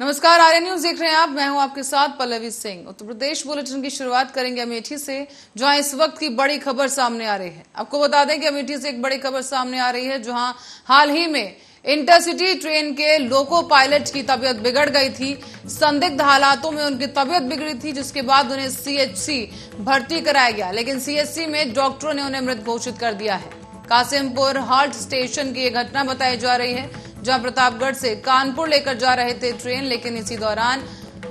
नमस्कार, आर्य न्यूज देख रहे हैं आप। मैं हूं आपके साथ पल्लवी सिंह। उत्तर प्रदेश बुलेटिन की शुरुआत करेंगे अमेठी से, जहां इस वक्त की बड़ी खबर सामने आ रही है। आपको बता दें कि अमेठी से एक बड़ी खबर सामने आ रही है, जहां हाल ही में इंटरसिटी ट्रेन के लोको पायलट की तबीयत बिगड़ गई थी। संदिग्ध हालातों में उनकी तबीयत बिगड़ी थी, जिसके बाद उन्हें सीएचसी भर्ती कराया गया, लेकिन सीएचसी में डॉक्टरों ने उन्हें मृत घोषित कर दिया है। कासिमपुर हाल्ट स्टेशन की यह घटना बताई जा रही है, जहां प्रतापगढ़ से कानपुर लेकर जा रहे थे ट्रेन, लेकिन इसी दौरान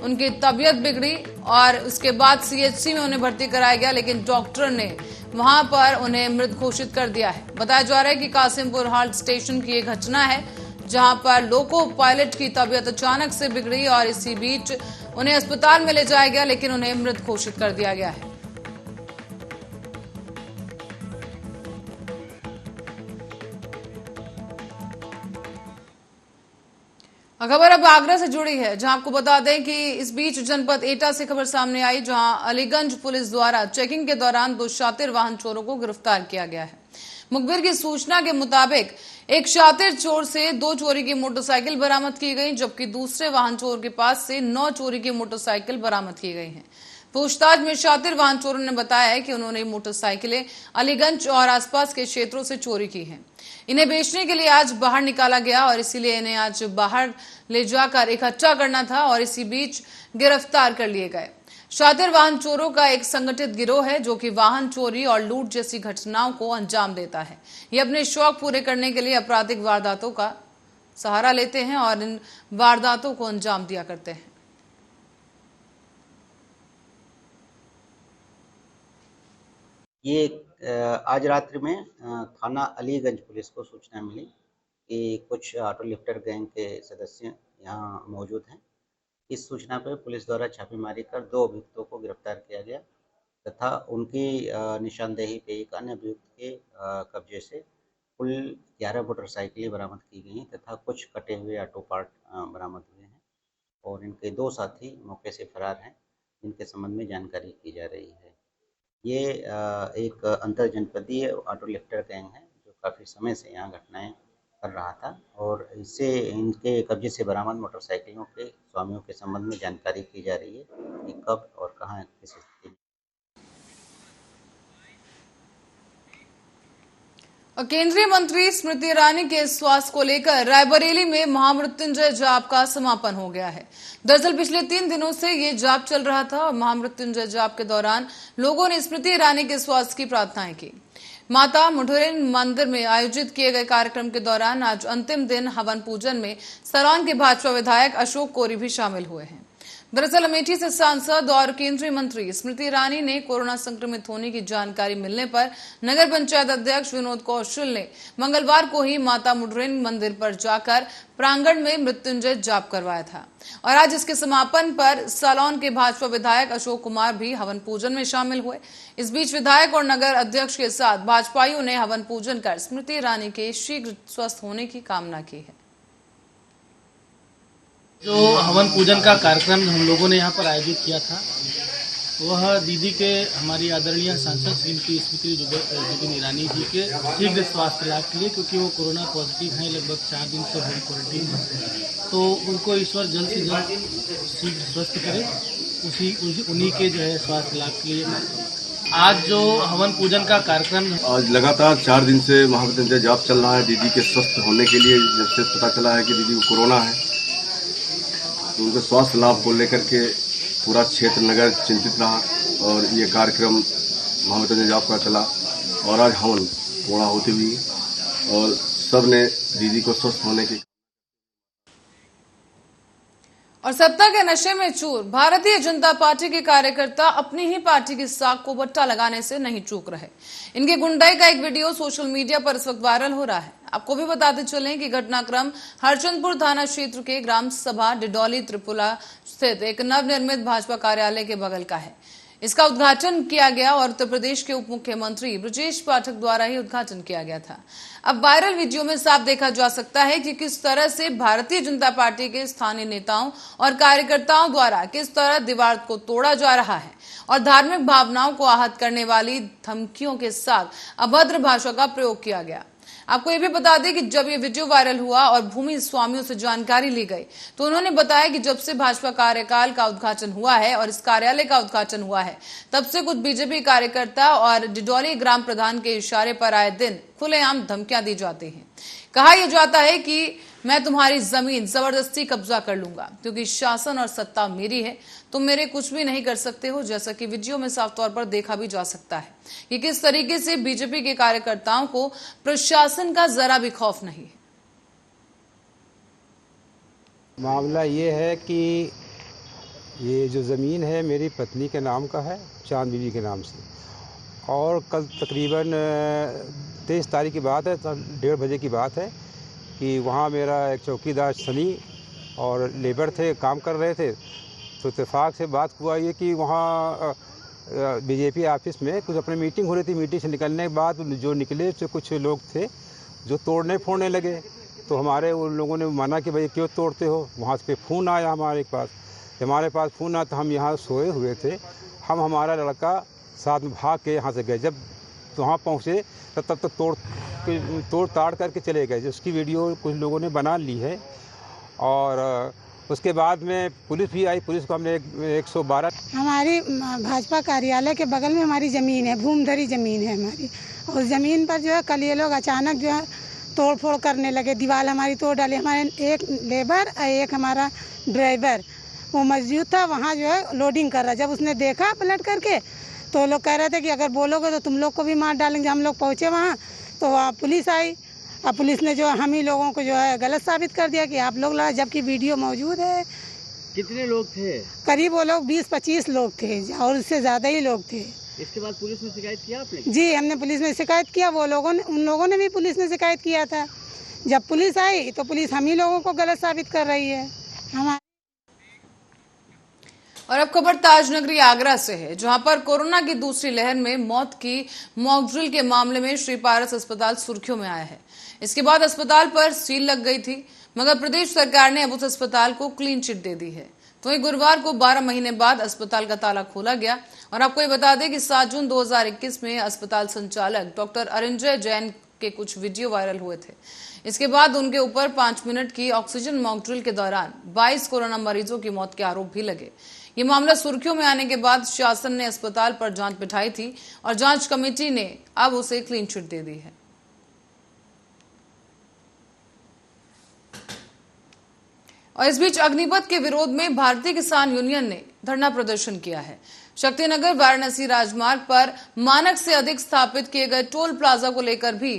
उनकी तबीयत बिगड़ी और उसके बाद सीएचसी में उन्हें भर्ती कराया गया, लेकिन डॉक्टर ने वहां पर उन्हें मृत घोषित कर दिया है। बताया जा रहा है कि कासिमपुर हाल्ट स्टेशन की एक घटना है, जहां पर लोको पायलट की तबीयत अचानक से बिगड़ी और इसी बीच उन्हें अस्पताल में ले जाया गया, लेकिन उन्हें मृत घोषित कर दिया गया है। खबर अब आगरा से जुड़ी है, जहां आपको बता दें कि इस बीच जनपद एटा से खबर सामने आई, जहां अलीगंज पुलिस द्वारा चेकिंग के दौरान 2 शातिर वाहन चोरों को गिरफ्तार किया गया है। मुखबिर की सूचना के मुताबिक एक शातिर चोर से 2 चोरी की मोटरसाइकिल बरामद की गई, जबकि दूसरे वाहन चोर के पास से 9 चोरी की मोटरसाइकिल बरामद की गई हैं। पूछताछ में शातिर वाहन चोरों ने बताया है कि उन्होंने मोटरसाइकिलें अलीगंज और आसपास के क्षेत्रों से चोरी की हैं। इन्हें बेचने के लिए आज बाहर निकाला गया और इसीलिए इन्हें आज बाहर ले जाकर इकट्ठा करना था और इसी बीच गिरफ्तार कर लिए गए। शातिर वाहन चोरों का एक संगठित गिरोह है, जो कि वाहन चोरी और लूट जैसी घटनाओं को अंजाम देता है। ये अपने शौक पूरे करने के लिए आपराधिक वारदातों का सहारा लेते हैं और इन वारदातों को अंजाम दिया करते हैं। ये आज रात्रि में थाना अलीगंज पुलिस को सूचना मिली कि कुछ ऑटो लिफ्टर गैंग के सदस्य यहाँ मौजूद हैं। इस सूचना पर पुलिस द्वारा छापेमारी कर 2 अभियुक्तों को गिरफ्तार किया गया तथा उनकी निशानदेही पे एक अन्य अभियुक्त के कब्जे से कुल 11 मोटरसाइकिलें बरामद की गई तथा कुछ कटे हुए ऑटो पार्ट बरामद हुए हैं और इनके 2 साथी मौके से फरार हैं, जिनके संबंध में जानकारी की जा रही है। ये एक अंतर जनपदीय ऑटो लिफ्टर गैंग है, जो काफ़ी समय से यहाँ घटनाएं कर रहा था और इससे इनके कब्जे से बरामद मोटरसाइकिलों के स्वामियों के संबंध में जानकारी की जा रही है कि कब और कहाँ किस स्थिति में। और केंद्रीय मंत्री स्मृति ईरानी के स्वास्थ्य को लेकर रायबरेली में महामृत्युंजय जाप का समापन हो गया है। दरअसल पिछले 3 दिनों से ये जाप चल रहा था और महामृत्युंजय जाप के दौरान लोगों ने स्मृति ईरानी के स्वास्थ्य की प्रार्थनाएं की। माता मुठुरेन मंदिर में आयोजित किए गए कार्यक्रम के दौरान आज अंतिम दिन हवन पूजन में सलौन के भाजपा विधायक अशोक कोरी भी शामिल हुए हैं। दरअसल अमेठी से सांसद और केंद्रीय मंत्री स्मृति ईरानी ने कोरोना संक्रमित होने की जानकारी मिलने पर नगर पंचायत अध्यक्ष विनोद कौशल ने मंगलवार को ही माता मुठुरेन मंदिर पर जाकर प्रांगण में मृत्युंजय जाप करवाया था और आज इसके समापन पर सलौन के भाजपा विधायक अशोक कुमार भी हवन पूजन में शामिल हुए। इस बीच विधायक और नगर अध्यक्ष के साथ भाजपाइयों ने हवन पूजन कर स्मृति ईरानी के शीघ्र स्वस्थ होने की कामना की है। जो हवन पूजन का कार्यक्रम हम लोगों ने यहाँ पर आयोजित किया था, वह दीदी के हमारी आदरणीय सांसद श्रीमती स्मृति जुबिन ईरानी जी के शीघ्र स्वास्थ्य लाभ के लिए, क्योंकि वो कोरोना पॉजिटिव हैं, लगभग 4 दिन से होम क्वारंटीन है, तो उनको ईश्वर जल्द से जल्द शीघ्र स्वस्थ करे, उन्हीं के जो है स्वास्थ्य लाभ के लिए। आज जो हवन पूजन का कार्यक्रम आज लगातार 4 दिन से महामृत्युंजय जाप चल रहा है दीदी के स्वस्थ होने के लिए। जब से पता चला है कि दीदी को कोरोना है, तो उनके स्वास्थ्य लाभ को लेकर के पूरा क्षेत्र नगर चिंतित रहा और ये कार्यक्रम महामृत्युंजय जाप का चला और आज हवन पूर्ण होती हुई और सब ने दीदी को स्वस्थ होने की। और सत्ता के नशे में चूर भारतीय जनता पार्टी के कार्यकर्ता अपनी ही पार्टी की साख को बट्टा लगाने से नहीं चूक रहे। इनके गुंडाई का एक वीडियो सोशल मीडिया पर इस वक्त वायरल हो रहा है। आपको भी बताते चलें कि घटनाक्रम हरचंदपुर थाना क्षेत्र के ग्राम सभा डिडौली त्रिपुरा स्थित एक नवनिर्मित भाजपा कार्यालय के बगल का है। इसका उद्घाटन किया गया और उत्तर प्रदेश के उप मुख्यमंत्री ब्रजेश पाठक द्वारा ही उद्घाटन किया गया था। अब वायरल वीडियो में साफ देखा जा सकता है कि किस तरह से भारतीय जनता पार्टी के स्थानीय नेताओं और कार्यकर्ताओं द्वारा किस तरह दीवार को तोड़ा जा रहा है और धार्मिक भावनाओं को आहत करने वाली धमकियों के साथ अभद्र भाषा का प्रयोग किया गया। आपको ये भी बता दें कि जब ये वीडियो वायरल हुआ और भूमि स्वामियों से जानकारी ली गई तो उन्होंने बताया कि जब से भाजपा कार्यकाल का उद्घाटन हुआ है और इस कार्यालय का उद्घाटन हुआ है तब से कुछ बीजेपी कार्यकर्ता और डिडौली ग्राम प्रधान के इशारे पर आए दिन खुलेआम धमकियां दी जाती हैं। कहा यह जाता है कि मैं तुम्हारी जमीन जबरदस्ती कब्जा कर लूंगा क्योंकि शासन और सत्ता मेरी है, तुम मेरे कुछ भी नहीं कर सकते हो। जैसा कि वीडियो में साफ तौर पर देखा भी जा सकता है कि किस तरीके से बीजेपी के कार्यकर्ताओं को प्रशासन का जरा भी खौफ नहीं है। मामला ये है कि ये जो ज़मीन है मेरी पत्नी के नाम का है, चांद बीवी के नाम से, और कल तकरीबन 23 तारीख की बात है, 1:30 बजे की बात है कि वहाँ मेरा एक चौकीदार सनी और लेबर थे, काम कर रहे थे। तो इत्तेफाक से बात हुआ ये कि वहाँ बीजेपी ऑफिस में कुछ अपनी मीटिंग हो रही थी। मीटिंग से निकलने के बाद जो निकले तो कुछ लोग थे जो तोड़ने फोड़ने लगे। तो हमारे उन लोगों ने मना कि भाई क्यों तोड़ते हो। वहाँ से फ़ोन आया हमारे पास, हमारे पास फ़ोन आया तो हम यहाँ सोए हुए थे। हमारा लड़का साथ में भाग के यहाँ से गए। जब वहाँ पहुँचे तब तक तोड़ ताड़ करके चले गए। जिसकी वीडियो कुछ लोगों ने बना ली है। और उसके बाद में पुलिस भी आई। पुलिस को हमने 112। हमारी भाजपा कार्यालय के बगल में हमारी ज़मीन है, भूमधरी ज़मीन है हमारी। और ज़मीन पर जो है कल ये लोग अचानक जो है तोड़ फोड़ करने लगे। दीवार हमारी तोड़ डाली। हमारे एक लेबर और एक हमारा ड्राइवर वो मौजूद था वहाँ जो है लोडिंग कर रहा। जब उसने देखा पलट करके तो लोग कह रहे थे कि अगर बोलोगे तो तुम लोग को भी मार डालेंगे। हम लोग पहुँचे वहाँ तो वहाँ पुलिस आई। अब पुलिस ने जो हम ही लोगों को जो है गलत साबित कर दिया कि आप लोग लड़ा, जबकि वीडियो मौजूद है। कितने लोग थे? करीब वो लोग 20-25 लोग थे और उससे ज़्यादा ही लोग थे। इसके बाद पुलिस में शिकायत किया आपने? जी, हमने पुलिस में शिकायत किया। वो लोगों ने, उन लोगों ने भी पुलिस में शिकायत किया था। जब पुलिस आई तो पुलिस हम ही लोगों को गलत साबित कर रही है। हम और अब खबर ताजनगरी आगरा से है, जहां पर कोरोना की दूसरी लहर में मौत की मॉक ड्रिल के मामले में श्री पारस अस्पताल सुर्खियों में आया है। इसके बाद अस्पताल पर सील लग गई थी, मगर प्रदेश सरकार ने अब उस अस्पताल को क्लीन चिट दे दी है। तो वहीं गुरुवार को 12 महीने बाद अस्पताल का ताला खोला गया। और आपको ये बता दें कि 7 जून 2021 में अस्पताल संचालक डॉक्टर अरिंजय जैन के कुछ वीडियो वायरल हुए थे। इसके बाद उनके ऊपर 5 मिनट की ऑक्सीजन मॉक ड्रिल के दौरान 22 कोरोना मरीजों की मौत के आरोप भी लगे। ये मामला सुर्खियों में आने के बाद शासन ने अस्पताल पर जांच बिठाई थी और जांच कमेटी ने अब उसे क्लीन चिट दे दी है। और इस बीच अग्निपथ के विरोध में भारतीय किसान यूनियन ने धरना प्रदर्शन किया है। शक्तिनगर वाराणसी राजमार्ग पर मानक से अधिक स्थापित किए गए टोल प्लाजा को लेकर भी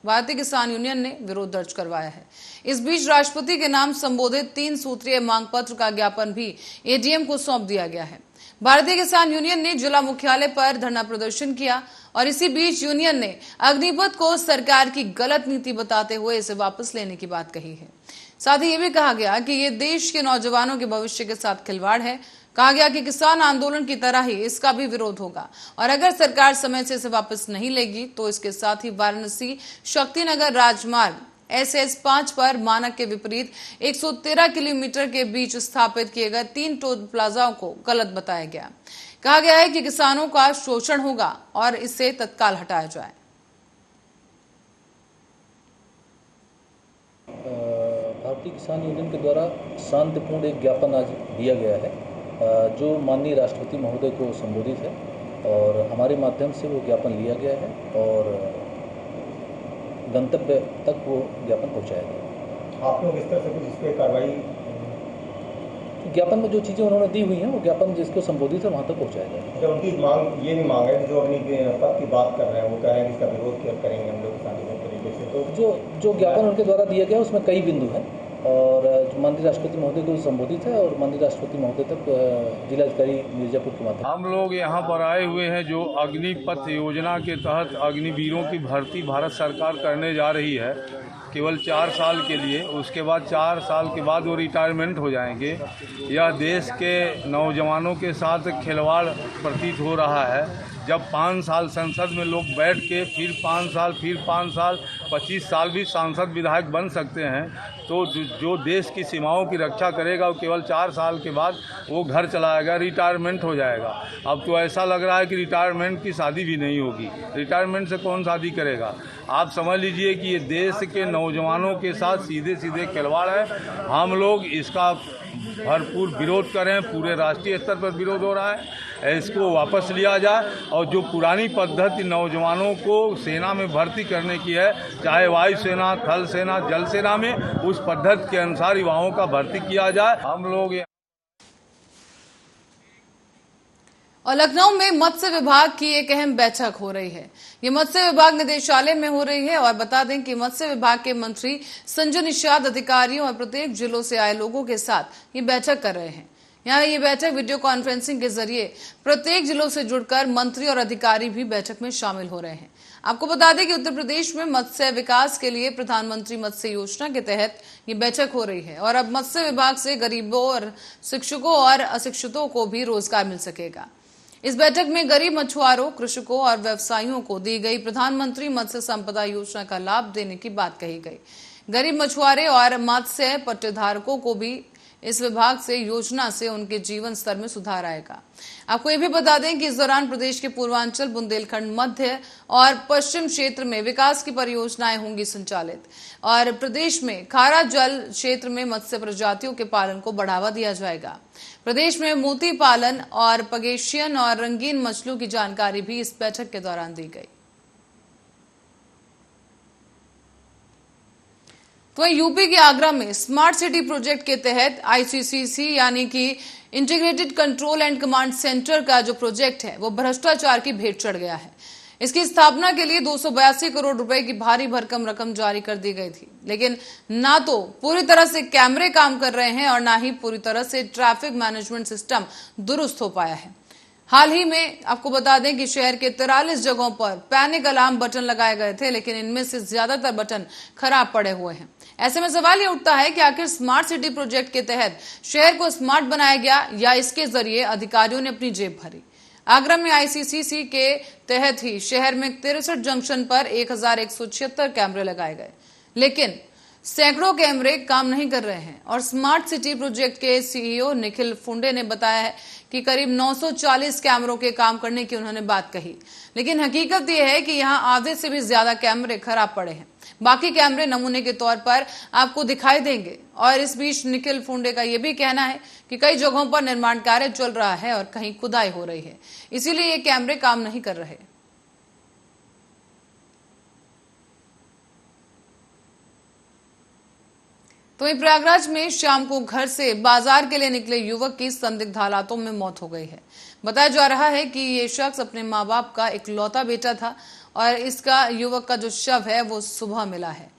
भारतीय किसान यूनियन ने विरोध दर्ज करवाया है। इस बीच राष्ट्रपति के नाम संबोधित 3 सूत्रीय मांग पत्र का ज्ञापन भी एडीएम को सौंप दिया गया है। भारतीय किसान यूनियन ने जिला मुख्यालय पर धरना प्रदर्शन किया और इसी बीच यूनियन ने अग्निपथ को सरकार की गलत नीति बताते हुए इसे वापस लेने की बात कही है। साथ ही ये भी कहा गया कि ये देश के नौजवानों के भविष्य के साथ खिलवाड़ है। कहा गया कि किसान आंदोलन की तरह ही इसका भी विरोध होगा और अगर सरकार समय से इसे वापस नहीं लेगी तो इसके साथ ही वाराणसी शक्तिनगर राजमार्ग SS 5 पर मानक के विपरीत 113 किलोमीटर के बीच स्थापित किए गए 3 टोल प्लाजाओं को गलत बताया गया। कहा गया है कि किसानों का शोषण होगा और इसे तत्काल हटाया जाए। भारतीय किसान यूनियन के द्वारा शांतिपूर्ण एक ज्ञापन आज दिया गया है जो माननीय राष्ट्रपति महोदय को संबोधित है और हमारे माध्यम से वो ज्ञापन लिया गया है और गंतव्य तक वो ज्ञापन पहुंचाया गया। आप लोग इस तरह से कुछ इस पर कार्रवाई? ज्ञापन में जो चीज़ें उन्होंने दी हुई हैं वो ज्ञापन जिसको संबोधित है वहाँ तक पहुँचाया जाएगा। जब उनकी मांग ये भी मांग है जो अग्निपथ की बात कर रहे हैं, वो कह रहे हैं कि इसका विरोध करेंगे हम लोग किसान तरीके से। तो जो ज्ञापन उनके द्वारा दिया गया उसमें कई बिंदु हैं और माननीय राष्ट्रपति महोदय को संबोधित है और माननीय राष्ट्रपति महोदय तक जिलाधिकारी मिर्जापुर के माध्यम। हम लोग यहाँ पर आए हुए हैं जो अग्निपथ योजना के तहत अग्निवीरों की भर्ती भारत सरकार करने जा रही है केवल 4 साल के लिए। उसके बाद 4 साल के बाद वो रिटायरमेंट हो जाएंगे। यह देश के नौजवानों के साथ खिलवाड़ प्रतीत हो रहा है। जब 5 साल संसद में लोग बैठ के फिर 5 साल, फिर 5 साल, 25 साल भी सांसद विधायक बन सकते हैं, तो जो देश की सीमाओं की रक्षा करेगा वो केवल 4 साल के बाद वो घर चलाएगा, रिटायरमेंट हो जाएगा। अब तो ऐसा लग रहा है कि रिटायरमेंट की शादी भी नहीं होगी। रिटायरमेंट से कौन शादी करेगा? आप समझ लीजिए कि ये देश के नौजवानों के साथ सीधे सीधे खिलवाड़ है। हम लोग इसका भरपूर विरोध करें, पूरे राष्ट्रीय स्तर पर विरोध हो रहा है। इसको वापस लिया जाए और जो पुरानी पद्धति नौजवानों को सेना में भर्ती करने की है, चाहे वायुसेना, थल सेना, जल सेना में, उस पद्धति के अनुसार युवाओं का भर्ती किया जाए। हम लोग और लखनऊ में मत्स्य विभाग की एक अहम बैठक हो रही है। ये मत्स्य विभाग निदेशालय में हो रही है और बता दें कि मत्स्य विभाग के मंत्री संजय निषाद अधिकारियों और प्रत्येक जिलों से आए लोगों के साथ ये बैठक कर रहे हैं। यहाँ ये बैठक वीडियो कॉन्फ्रेंसिंग के जरिए प्रत्येक जिलों से जुड़कर मंत्री और अधिकारी भी बैठक में शामिल हो रहे हैं। आपको बता दें कि उत्तर प्रदेश में मत्स्य विकास के लिए प्रधानमंत्री मत्स्य योजना के तहत ये बैठक हो रही है और अब मत्स्य विभाग से गरीबों और शिक्षकों और अशिक्षितों को भी रोजगार मिल सकेगा। इस बैठक में गरीब मछुआरों, कृषकों और व्यवसायियों को दी गई प्रधानमंत्री मत्स्य संपदा योजना का लाभ देने की बात कही गई। गरीब मछुआरे और मत्स्य पट्टेधारकों को भी इस विभाग से योजना से उनके जीवन स्तर में सुधार आएगा। आपको ये भी बता दें कि इस दौरान प्रदेश के पूर्वांचल, बुंदेलखंड, मध्य और पश्चिम क्षेत्र में विकास की परियोजनाएं होंगी संचालित और प्रदेश में खारा जल क्षेत्र में मत्स्य प्रजातियों के पालन को बढ़ावा दिया जाएगा। प्रदेश में मोती पालन और पगेशियन और रंगीन मछलियों की जानकारी भी इस बैठक के दौरान दी गई। तो यूपी के आगरा में स्मार्ट सिटी प्रोजेक्ट के तहत ICCC यानी कि integrated control and command centre का जो प्रोजेक्ट है वो भ्रष्टाचार की भेंट चढ़ गया है। इसकी स्थापना के लिए 282 करोड़ रुपए की भारी भरकम रकम जारी कर दी गई थी, लेकिन ना तो पूरी तरह से कैमरे काम कर रहे हैं और ना ही पूरी तरह से ट्रैफिक मैनेजमेंट सिस्टम दुरुस्त हो पाया है। हाल ही में आपको बता दें कि शहर के 43 जगहों पर पैनिक अलार्म बटन लगाए गए थे, लेकिन इनमें से ज्यादातर बटन खराब पड़े हुए हैं। ऐसे में सवाल ये उठता है कि आखिर स्मार्ट सिटी प्रोजेक्ट के तहत शहर को स्मार्ट बनाया गया या इसके जरिए अधिकारियों ने अपनी जेब भरी। आगरा में ICCC के तहत ही शहर में 63 जंक्शन पर 1176 कैमरे लगाए गए, लेकिन सैकड़ों कैमरे काम नहीं कर रहे हैं। और स्मार्ट सिटी प्रोजेक्ट के CEO निखिल फुंडे ने बताया है कि करीब 940 कैमरों के काम करने की उन्होंने बात कही, लेकिन हकीकत यह है कि यहां आधे से भी ज्यादा कैमरे खराब पड़े हैं। बाकी कैमरे नमूने के तौर पर आपको दिखाई देंगे। और इस बीच निखिल फुंडे का यह भी कहना है कि कई जगहों पर निर्माण कार्य चल रहा है और कहीं खुदाई हो रही है, इसीलिए ये कैमरे काम नहीं कर रहे। तो वहीं प्रयागराज में शाम को घर से बाजार के लिए निकले युवक की संदिग्ध हालातों में मौत हो गई है। बताया जा रहा है कि ये शख्स अपने मां बाप का इकलौता बेटा था और इसका युवक का जो शव है वो सुबह मिला है।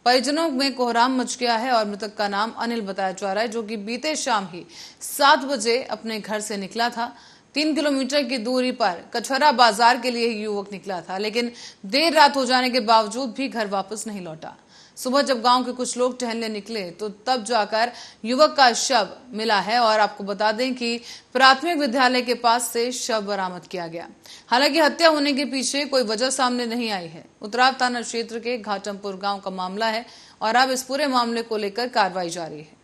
परिजनों में कोहराम मच गया है और मृतक का नाम अनिल बताया जा रहा है, जो कि बीते शाम ही 7 बजे अपने घर से निकला था। 3 किलोमीटर की दूरी पर कछरा बाजार के लिए युवक निकला था, लेकिन देर रात हो जाने के बावजूद भी घर वापस नहीं लौटा। सुबह जब गांव के कुछ लोग टहलने निकले तो तब जाकर युवक का शव मिला है और आपको बता दें कि प्राथमिक विद्यालय के पास से शव बरामद किया गया। हालांकि हत्या होने के पीछे कोई वजह सामने नहीं आई है। उतराव थाना क्षेत्र के घाटमपुर गांव का मामला है और अब इस पूरे मामले को लेकर कार्रवाई जारी है।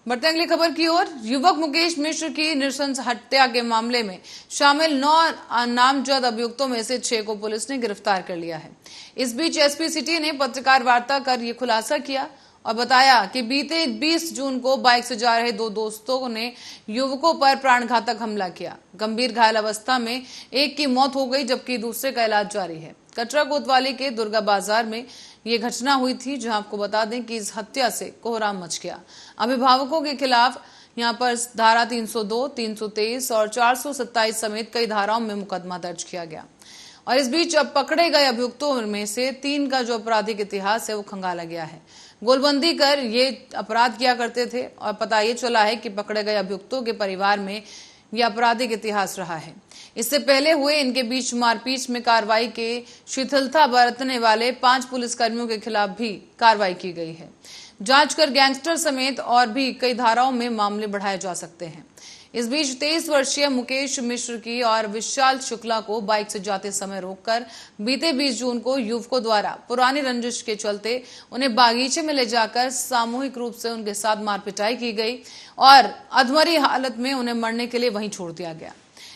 बढ़ते अगली खबर की ओर। युवक मुकेश मिश्र की नृशंस हत्या के मामले में शामिल 9 नामजद अभियुक्तों में से 6 को पुलिस ने गिरफ्तार कर लिया है। इस बीच SP सिटी ने पत्रकार वार्ता कर ये खुलासा किया और बताया कि बीते 20 जून को बाइक से जा रहे 2 दोस्तों ने युवकों पर प्राणघातक हमला किया। गंभीर घायल अवस्था में एक की मौत हो गई, जबकि दूसरे का इलाज जारी है। कटरा कोतवाली के दुर्गा बाजार में ये घटना हुई थी, जहां आपको बता दें कि इस हत्या से कोहराम मच गया। अभिभावकों के खिलाफ यहां पर धारा 302, 323 और 427 समेत कई धाराओं में मुकदमा दर्ज किया गया। और इस बीच अब पकड़े गए अभियुक्तों में से 3 का जो आपराधिक इतिहास है वो खंगाला गया है। गोलबंदी कर ये अपराध किया करते थे और पता ये चला है कि पकड़े गए अभियुक्तों के परिवार में यह आपराधिक इतिहास रहा है। इससे पहले हुए इनके बीच मारपीट में कार्रवाई के शिथिलता बरतने वाले 5 पुलिसकर्मियों के खिलाफ भी कार्रवाई की गई है। जांच कर गैंगस्टर समेत और भी कई धाराओं में मामले बढ़ाए जा सकते हैं। इस बीच 23 वर्षीय मुकेश मिश्र की और विशाल शुक्ला को बाइक से जाते समय रोककर बीते 20 जून को युवकों द्वारा पुरानी रंजिश के चलते उन्हें बागीचे में ले जाकर सामूहिक रूप से उनके साथ मारपिटाई की गई और अधमरी हालत में उन्हें मरने के लिए वहीं छोड़ दिया गया।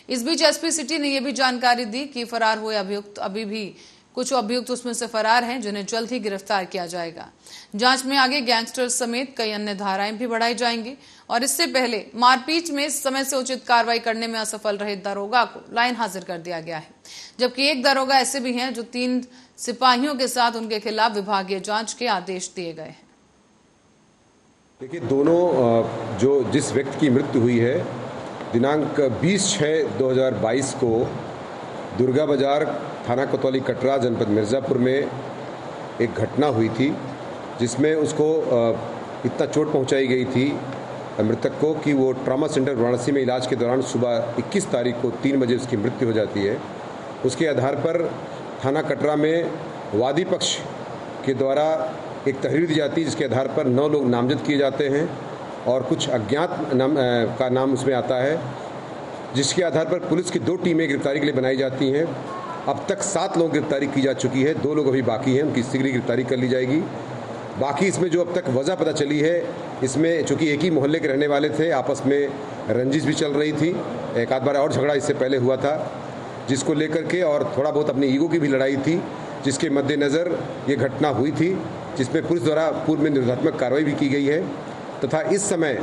इस बीच एसपी सिटी ने यह भी जानकारी दी कि फरार हुए अभियुक्त अभी भी कुछ अभियुक्त उसमें से फरार हैं, जिन्हें जल्द ही गिरफ्तार किया जाएगा। जांच में आगे गैंगस्टर समेत कई अन्य धाराएं भी बढ़ाई जाएंगी और इससे पहले मारपीट में समय से उचित कार्रवाई करने में असफल रहे दरोगा को लाइन हाजिर कर दिया गया है, जबकि एक दरोगा ऐसे भी हैं जो 3 सिपाहियों के साथ उनके खिलाफ विभागीय जांच के आदेश दिए गए हैं। देखिए, दोनों जिस व्यक्ति की मृत्यु हुई है दिनांक 20/6/2022 को दुर्गा बाजार थाना कोतवाली कटरा जनपद मिर्ज़ापुर में एक घटना हुई थी, जिसमें उसको इतना चोट पहुंचाई गई थी मृतक को कि वो ट्रॉमा सेंटर वाराणसी में इलाज के दौरान सुबह 21 तारीख को 3 बजे उसकी मृत्यु हो जाती है। उसके आधार पर थाना कटरा में वादी पक्ष के द्वारा एक तहरीर दी जाती है, जिसके आधार पर 9 लोग नामजद किए जाते हैं और कुछ अज्ञात का नाम उसमें आता है, जिसके आधार पर पुलिस की 2 टीमें गिरफ्तारी के लिए बनाई जाती हैं। अब तक 7 लोग गिरफ्तारी की जा चुकी है, 2 लोग अभी बाकी हैं, उनकी शीघ्र गिरफ्तारी कर ली जाएगी। बाकी इसमें जो अब तक वजह पता चली है, इसमें चूंकि एक ही मोहल्ले के रहने वाले थे, आपस में रंजिश भी चल रही थी, एक आध बार और झगड़ा इससे पहले हुआ था, जिसको लेकर के और थोड़ा बहुत अपनी ईगो की भी लड़ाई थी, जिसके मद्देनज़र ये घटना हुई थी, जिसमें पुलिस द्वारा पूर्व में निरोधात्मक कार्रवाई भी की गई है तथा इस समय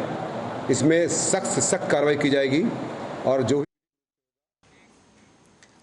इसमें सख्त से सख्त कार्रवाई की जाएगी। और जो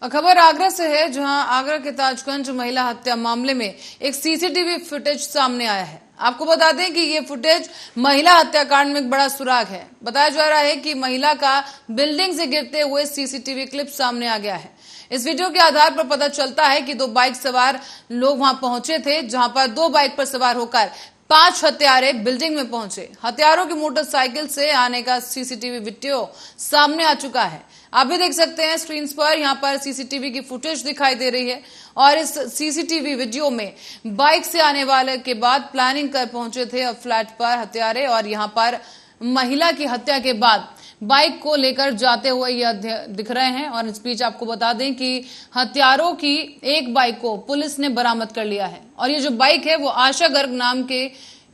खबर आगरा से है, जहां आगरा के ताजगंज महिला हत्या मामले में एक सीसीटीवी फुटेज सामने आया है। आपको बता दें कि ये फुटेज महिला हत्याकांड में एक बड़ा सुराग है। बताया जा रहा है कि महिला का बिल्डिंग से गिरते हुए सीसीटीवी क्लिप सामने आ गया है। इस वीडियो के आधार पर पता चलता है कि 2 बाइक सवार लोग वहां पहुंचे थे, जहां पर 2 बाइक पर सवार होकर 5 हत्यारे बिल्डिंग में पहुंचे। हत्यारों की मोटरसाइकिल से आने का सीसीटीवी वीडियो सामने आ चुका है। आप भी देख सकते हैं स्क्रीन पर, यहाँ पर सीसीटीवी की फुटेज दिखाई दे रही है और इस सीसीटीवी वीडियो में बाइक से आने वाले के बाद प्लानिंग कर पहुंचे थे और फ्लैट पर हत्यारे, और यहाँ पर महिला की हत्या के बाद बाइक को लेकर जाते हुए यह दिख रहे हैं। और इस बीच आपको बता दें कि हत्यारों की एक बाइक को पुलिस ने बरामद कर लिया है और ये जो बाइक है वो आशा गर्ग नाम के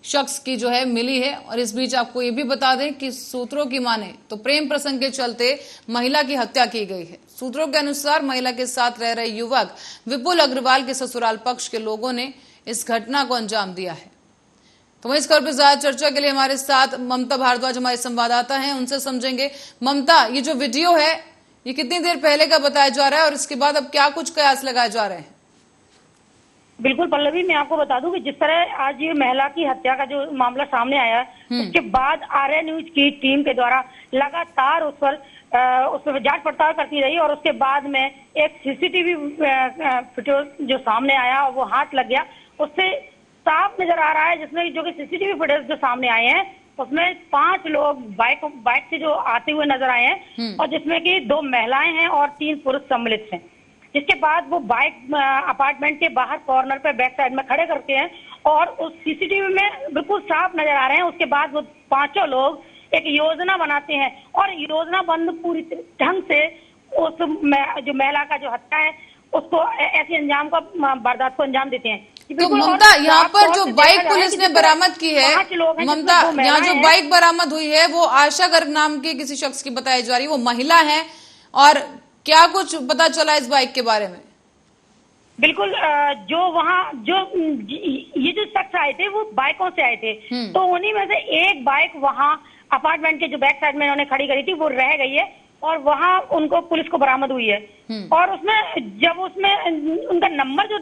शख्स की जो है मिली है। और इस बीच आपको ये भी बता दें कि सूत्रों की माने तो प्रेम प्रसंग के चलते महिला की हत्या की गई है। सूत्रों के अनुसार महिला के साथ रह रहे युवक विपुल अग्रवाल के ससुराल पक्ष के लोगों ने इस घटना को अंजाम दिया है। तो वहीं इस खबर पर ज्यादा चर्चा के लिए हमारे साथ ममता भारद्वाज हमारे संवाददाता हैं, उनसे समझेंगे। ममता, ये जो वीडियो है ये कितनी देर पहले का बताया जा रहा है और इसके बाद अब क्या कुछ कयास लगाए जा रहे हैं? बिल्कुल पल्लवी, मैं आपको बता दूं कि जिस तरह आज ये महिला की हत्या का जो मामला सामने आया उसके बाद आर्या न्यूज की टीम के द्वारा लगातार उस पर जांच पड़ताल करती रही और उसके बाद में एक सीसीटीवी वीडियो जो सामने आया और वो हाथ लग गया, उससे साफ नजर आ रहा है, जिसमें जो कि सीसीटीवी फुटेज जो सामने आए हैं उसमें 5 लोग बाइक से जो आते हुए नजर आए हैं और जिसमें कि 2 महिलाएं हैं और 3 पुरुष सम्मिलित हैं। जिसके बाद वो बाइक अपार्टमेंट के बाहर कॉर्नर पे बैक साइड में खड़े करते हैं और उस सीसीटीवी में बिल्कुल साफ नजर आ रहे हैं। उसके बाद वो 5 लोग एक योजना बनाते हैं और योजना बंद पूरी ढंग से उस जो महिला का जो हत्या है उसको ऐसे अंजाम का वारदात को अंजाम देते हैं। तो ममता, यहाँ पर जो बाइक पुलिस ने बरामद की है, ममता, यहाँ जो बाइक बरामद हुई है वो आशा गर्ग नाम के किसी शख्स की बताई जा रही है, वो महिला है, और क्या कुछ पता चला इस बाइक के बारे में? बिल्कुल, जो वहाँ ये जो शख्स आए थे वो बाइकों से आए थे, तो उन्हीं में से एक बाइक वहाँ अपार्टमेंट के जो बैक साइड में उन्होंने खड़ी करी थी वो रह गई है और वहाँ उनको पुलिस को बरामद हुई है। और उसमें जब उसमें उनका नंबर जो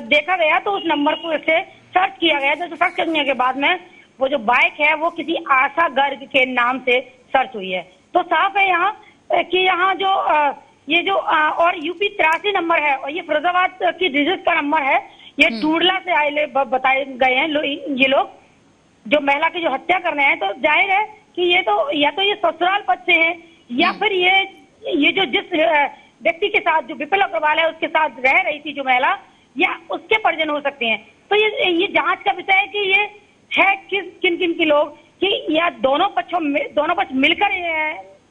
देखा गया तो उस नंबर को से सर्च किया गया, तो सर्च करने के बाद में वो जो बाइक है वो किसी आशा गर्ग के नाम से सर्च हुई है। तो साफ है यहाँ कि यहाँ जो ये जो और यूपी 83 नंबर है और ये फिरोजाबाद की डिजिट का नंबर है, ये टूडला से आए बताए गए हैं ये लोग जो महिला की जो हत्या करने हैं। तो जाहिर है कि ये तो या तो ये ससुराल पक्ष से है या फिर ये जो जिस व्यक्ति के साथ जो विपुल अग्रवाल है उसके साथ रह रही थी जो महिला, या उसके परिजन हो सकते हैं। तो ये जांच का विषय है कि ये है किन किन के लोग, कि या दोनों पक्ष मिलकर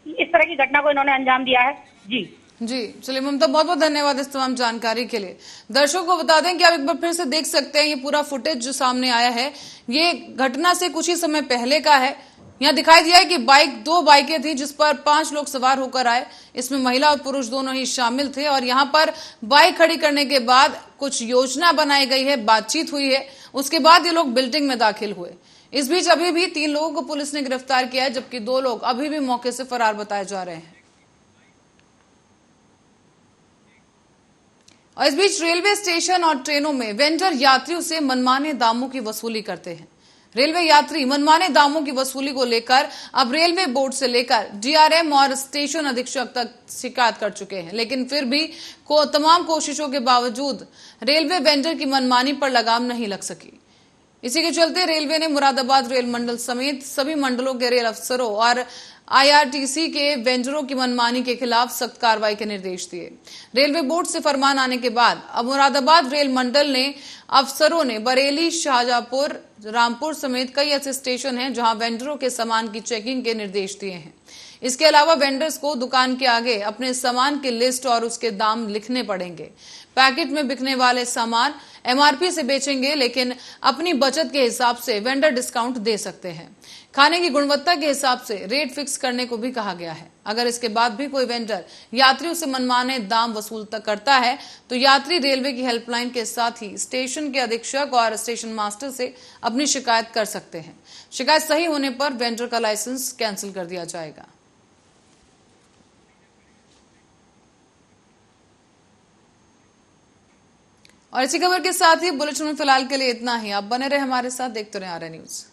इस तरह की घटना को इन्होंने अंजाम दिया है। जी चलिए ममता, बहुत बहुत धन्यवाद इस तमाम जानकारी के लिए। दर्शकों को बता दें कि आप एक बार फिर से देख सकते हैं ये पूरा फुटेज जो सामने आया है, ये घटना से कुछ ही समय पहले का है। यहाँ दिखाई दिया है कि दो बाइकें थी जिस पर 5 लोग सवार होकर आए, इसमें महिला और पुरुष दोनों ही शामिल थे। और यहाँ पर बाइक खड़ी करने के बाद कुछ योजना बनाई गई है, बातचीत हुई है, उसके बाद ये लोग बिल्डिंग में दाखिल हुए। इस बीच अभी भी 3 लोगों को पुलिस ने गिरफ्तार किया है, जबकि 2 लोग अभी भी मौके से फरार बताए जा रहे हैं। और इस बीच रेलवे स्टेशन और ट्रेनों में वेंडर यात्रियों से मनमाने दामों की वसूली करते हैं। रेलवे यात्री मनमाने दामों की वसूली को लेकर अब रेलवे बोर्ड से लेकर डीआरएम और स्टेशन अधीक्षक तक शिकायत कर चुके हैं, लेकिन फिर भी तमाम कोशिशों के बावजूद रेलवे वेंडर की मनमानी पर लगाम नहीं लग सकी। इसी के चलते रेलवे ने मुरादाबाद रेल मंडल समेत सभी मंडलों के रेल अफसरों और आईआरटीसी के वेंडरों की मनमानी के खिलाफ सख्त कार्रवाई के निर्देश दिए। रेलवे बोर्ड से फरमान आने के बाद अब मुरादाबाद रेल मंडल ने अफसरों ने बरेली, शाहजहांपुर, रामपुर समेत कई ऐसे स्टेशन हैं जहां वेंडरों के सामान की चेकिंग के निर्देश दिए हैं। इसके अलावा वेंडर्स को दुकान के आगे अपने सामान की लिस्ट और उसके दाम लिखने पड़ेंगे। पैकेट में बिकने वाले सामान एमआरपी से बेचेंगे, लेकिन अपनी बचत के हिसाब से वेंडर डिस्काउंट दे सकते हैं। खाने की गुणवत्ता के हिसाब से रेट फिक्स करने को भी कहा गया है। अगर इसके बाद भी कोई वेंडर यात्रियों से मनमाने दाम वसूल करता है तो यात्री रेलवे की हेल्पलाइन के साथ ही स्टेशन के अधीक्षक और स्टेशन मास्टर से अपनी शिकायत कर सकते हैं। शिकायत सही होने पर वेंडर का लाइसेंस कैंसिल कर दिया जाएगा। और इसी खबर के साथ ही बुलेटिन में फिलहाल के लिए इतना ही। आप बने रहे हमारे साथ, देखते रहे आर्या न्यूज।